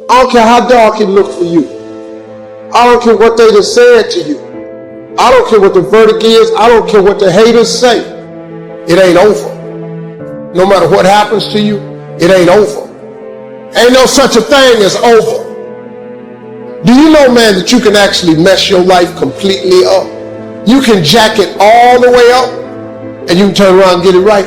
I don't care how dark it looks for you. I don't care what they just said to you. I don't care what the verdict is. I don't care what the haters say. It ain't over. No matter what happens to you, it ain't over. Ain't no such a thing as over. Do you know, man, that you can actually mess your life completely up? You can jack it all the way up and you can turn around and get it right.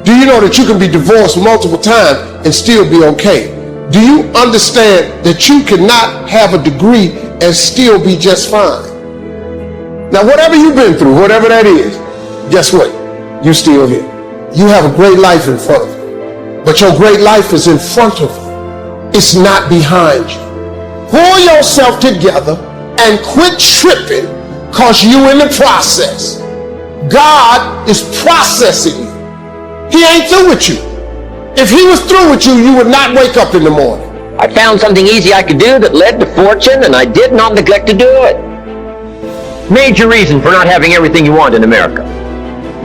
Do you know that you can be divorced multiple times and still be okay? Do you understand that you cannot have a degree and still be just fine? Now, whatever you've been through, whatever that is, guess what? You're still here. You have a great life in front of you. But your great life is in front of you. It's not behind you. Pull yourself together and quit tripping because you in the process. God is processing you. He ain't through with you. If he was through with you, you would not wake up in the morning. I found something easy I could do that led to fortune, and I did not neglect to do it. Major reason for not having everything you want in America.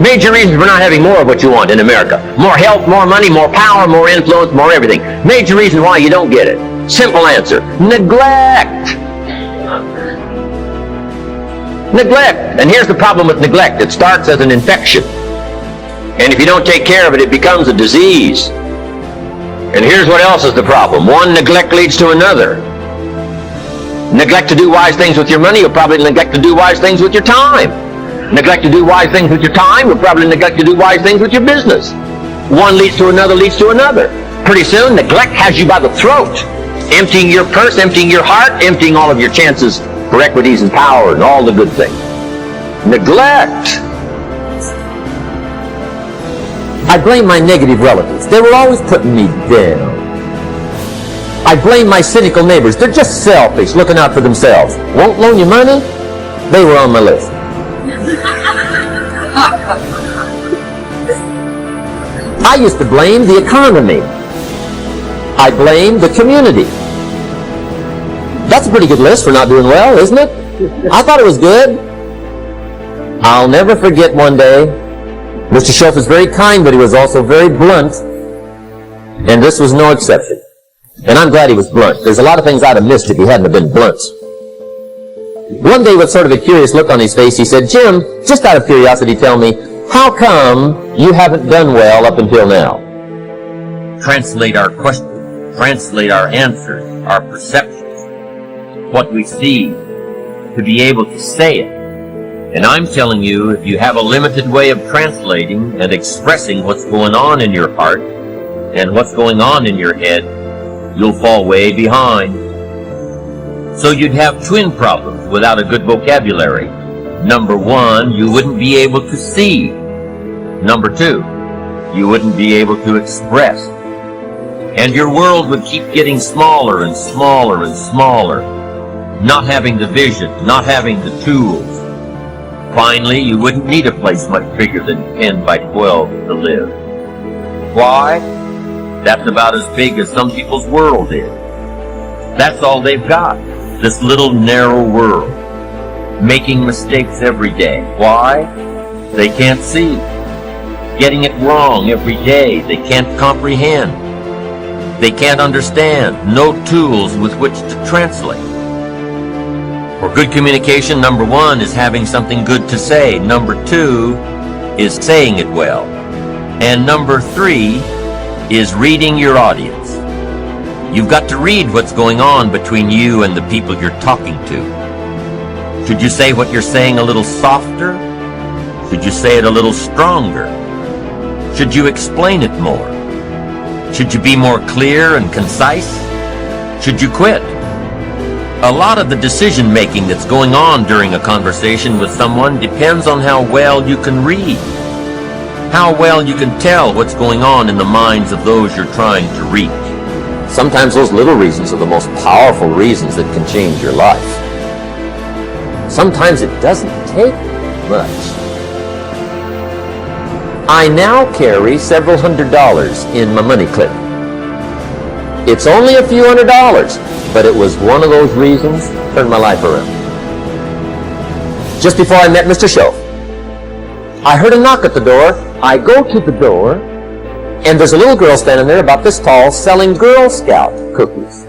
Major reason for not having more of what you want in America. More health, more money, more power, more influence, more everything. Major reason why you don't get it. Simple answer: neglect. Neglect. And here's the problem with neglect. It starts as an infection. And if you don't take care of it, it becomes a disease. And here's what else is the problem. One neglect leads to another. Neglect to do wise things with your money, you'll probably neglect to do wise things with your time. Neglect to do wise things with your time, you'll probably neglect to do wise things with your business. One leads to another, leads to another. Pretty soon, neglect has you by the throat, emptying your purse, emptying your heart, emptying all of your chances for equities and power and all the good things. Neglect. I blame my negative relatives. They were always putting me down. I blame my cynical neighbors. They're just selfish, looking out for themselves. Won't loan you money? They were on my list. I used to blame the economy. I blamed the community. That's a pretty good list for not doing well, isn't it? I thought it was good. I'll never forget one day, Mr. Schoaf was very kind, but he was also very blunt, and this was no exception. And I'm glad he was blunt. There's a lot of things I'd have missed if he hadn't have been blunt. One day, with sort of a curious look on his face, he said, "Jim, just out of curiosity, tell me, how come you haven't done well up until now?" Translate our questions, translate our answers, our perceptions, what we see, to be able to say it. And I'm telling you, if you have a limited way of translating and expressing what's going on in your heart and what's going on in your head, you'll fall way behind. So you'd have twin problems without a good vocabulary. Number one, you wouldn't be able to see. Number two, you wouldn't be able to express. And your world would keep getting smaller and smaller and smaller, not having the vision, not having the tools. Finally, you wouldn't need a place much bigger than 10 by 12 to live. Why? That's about as big as some people's world is. That's all they've got, this little narrow world, making mistakes every day. Why? They can't see. Getting it wrong every day. They can't comprehend. They can't understand. No tools with which to translate. For good communication, number one is having something good to say. Number two is saying it well. And number three is reading your audience. You've got to read what's going on between you and the people you're talking to. Should you say what you're saying a little softer? Should you say it a little stronger? Should you explain it more? Should you be more clear and concise? Should you quit? A lot of the decision-making that's going on during a conversation with someone depends on how well you can read, how well you can tell what's going on in the minds of those you're trying to reach. Sometimes those little reasons are the most powerful reasons that can change your life. Sometimes it doesn't take much. I now carry several $100s in my money clip. It's only a few $100s, but it was one of those reasons that turned my life around. Just before I met Mr. Schoaf, I heard a knock at the door. I go to the door, and there's a little girl standing there about this tall selling Girl Scout cookies.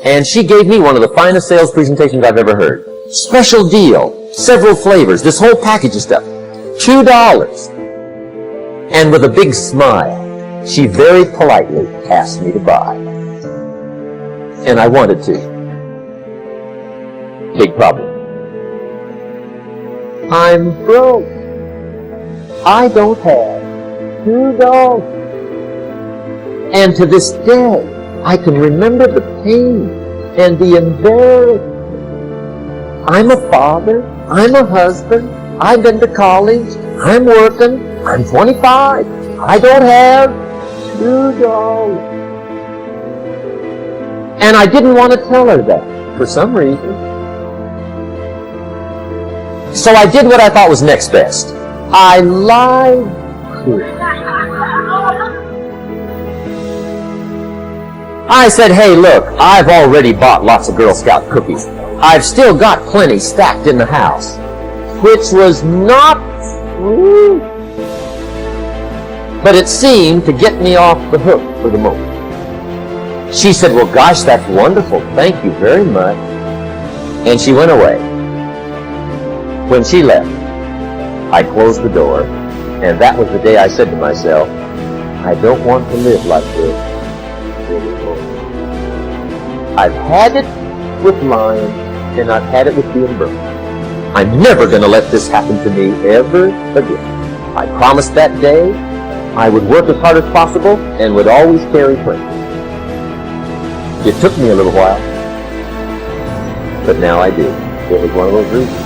And she gave me one of the finest sales presentations I've ever heard. Special deal, several flavors, this whole package of stuff. $2. And with a big smile, she very politely asked me to buy. And I wanted to. Big problem. I'm broke. I don't have $2. And to this day, I can remember the pain and the embarrassment. I'm a father. I'm a husband. I've been to college. I'm working. I'm 25. I don't have $2. And I didn't want to tell her that for some reason. So I did what I thought was next best. I lied to her. I said, hey, look, I've already bought lots of Girl Scout cookies. I've still got plenty stacked in the house. Which was not true. But it seemed to get me off the hook for the moment. She said, well, gosh, that's wonderful. Thank you very much. And she went away. When she left, I closed the door, and that was the day I said to myself, I don't want to live like this anymore. I've had it with lying, and I've had it with being broke. I'm never going to let this happen to me ever again. I promised that day I would work as hard as possible and would always carry plenty. It took me a little while, but now I do. It was one of those reasons.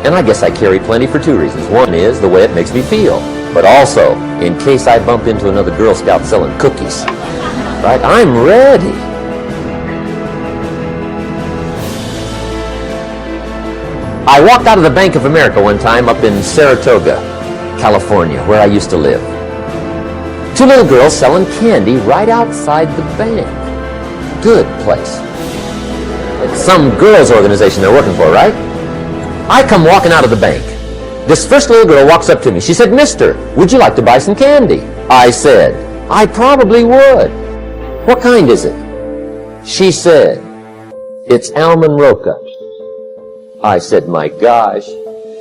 And I guess I carry plenty for two reasons. One is the way it makes me feel, but also in case I bump into another Girl Scout selling cookies. Right? I'm ready. I walked out of the Bank of America one time up in Saratoga, California, where I used to live. Two little girls selling candy right outside the bank. Good place. It's some girls' organization they're working for, right? I come walking out of the bank. This first little girl walks up to me. She said, Mister, would you like to buy some candy? I said, I probably would. What kind is it? She said, it's almond roca. I said, my gosh,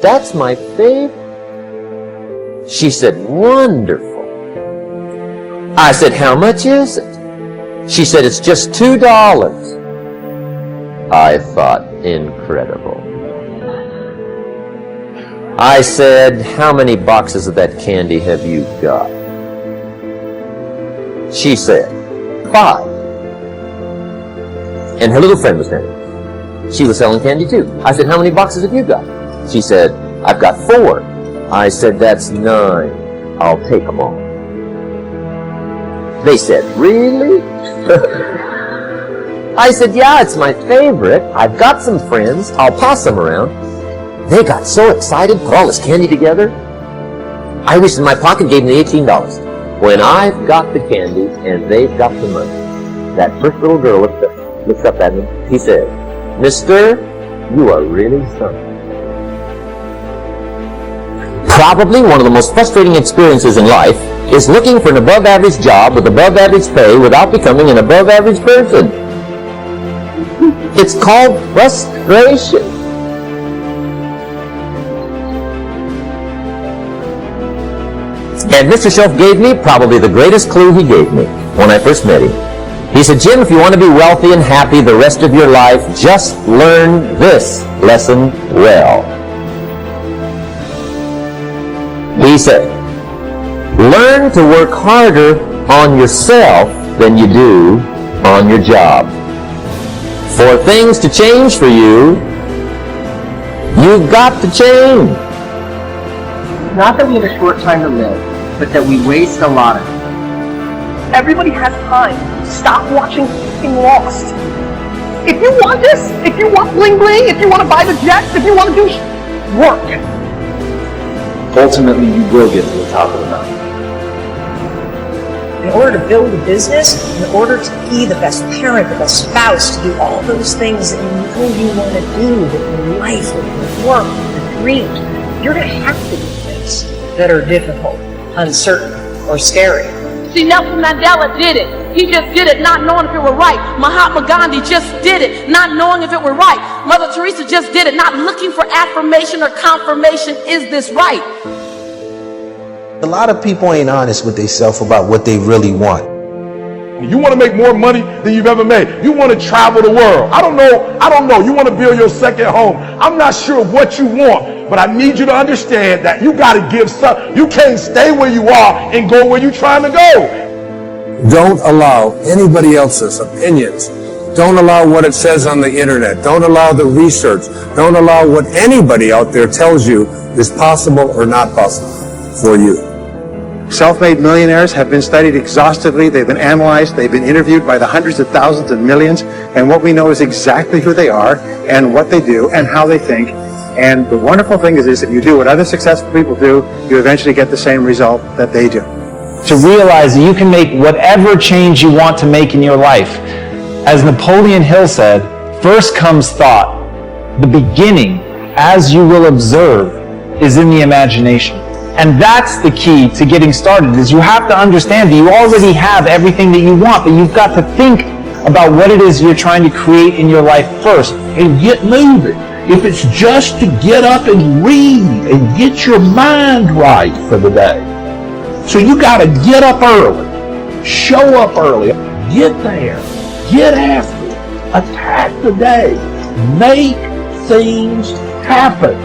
that's my favorite. She said, wonderful. I said, how much is it? She said, it's just $2. I thought, incredible. I said, how many boxes of that candy have you got? She said, 5. And her little friend was there. She was selling candy too. I said, how many boxes have you got? She said, I've got 4. I said, that's 9. I'll take them all. They said, really? I said, yeah, it's my favorite. I've got some friends. I'll pass them around. They got so excited, put all this candy together. I reached in my pocket, gave them the $18. When I've got the candy and they've got the money, that first little girl looks up at me. He said, Mister, you are really something. Probably one of the most frustrating experiences in life is looking for an above-average job with above-average pay without becoming an above-average person. It's called frustration. And Mr. Shelf gave me probably the greatest clue he gave me when I first met him. He said, Jim, if you want to be wealthy and happy the rest of your life, just learn this lesson well. He said, learn to work harder on yourself than you do on your job. For things to change for you, you've got to change. Not that we have a short time to live, but that we waste a lot of it. Everybody has time. Stop watching f***ing Lost. If you want this, if you want bling bling, if you want to buy the jets, if you want to do work. Ultimately, you will get to the top of the mountain. In order to build a business, in order to be the best parent, the best spouse, to do all those things that you know you want to do with your life, with your work, with your dreams, you're going to have to do things that are difficult, uncertain, or scary. See, Nelson Mandela did it. He just did it not knowing if it were right. Mahatma Gandhi just did it not knowing if it were right. Mother Teresa just did it not looking for affirmation or confirmation. Is this right? A lot of people ain't honest with themselves about what they really want. You want to make more money than you've ever made. You want to travel the world. I don't know. You want to build your second home. I'm not sure what you want, but I need you to understand that you got to give some. You can't stay where you are and go where you're trying to go. Don't allow anybody else's opinions. Don't allow what it says on the internet. Don't allow the research. Don't allow what anybody out there tells you is possible or not possible for you. Self-made millionaires have been studied exhaustively. They've been analyzed. They've been interviewed by the hundreds of thousands and millions. And what we know is exactly who they are and what they do and how they think. And the wonderful thing is if you do what other successful people do, you eventually get the same result that they do. To realize that you can make whatever change you want to make in your life. As Napoleon Hill said, first comes thought. The beginning, as you will observe, is in the imagination. And that's the key to getting started, is you have to understand that you already have everything that you want, but you've got to think about what it is you're trying to create in your life first. And get moving. If it's just to get up and read and get your mind right for the day. So you got to get up early, show up early, get there, get after it, attack the day, make things happen.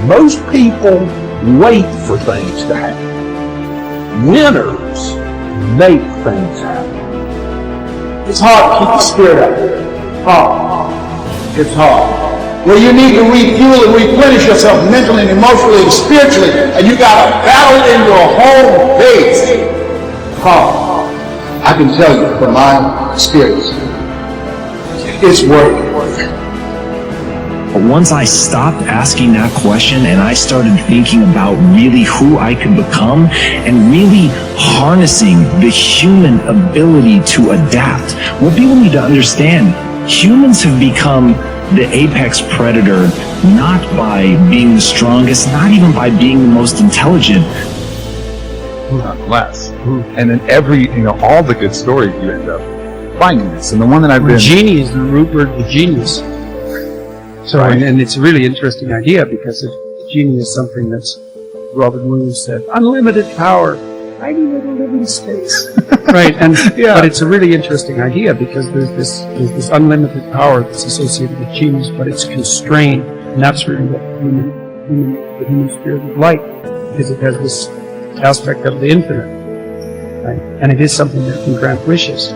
Most people wait for things to happen. Winners make things happen. It's hard to keep the spirit up. Hard. It's hard. Well, you need to refuel and replenish yourself mentally and emotionally and spiritually, and you got to battle in your home base. Hard. I can tell you from my experience, it's worth it. But once I stopped asking that question and I started thinking about really who I could become and really harnessing the human ability to adapt, what people need to understand, humans have become the apex predator not by being the strongest, not even by being the most intelligent. Not less. And in all the good stories you end up finding this. And the one that I've been... Genius, the root word of genius. So, right. and it's a really interesting idea because if genius is something that's, Robin Williams said, unlimited power, tiny little living space. Right, and yeah. But it's a really interesting idea because there's this unlimited power that's associated with genius, but it's constrained, and that's really what the human spirit is like, because it has this aspect of the infinite, right? And it is something that can grant wishes,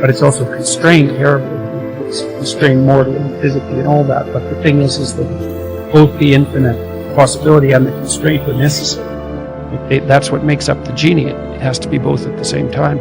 but it's also constrained terribly. It's constrained morally and physically and all that. But the thing is that both the infinite possibility and the constraint are necessary. That's what makes up the genie. It has to be both at the same time.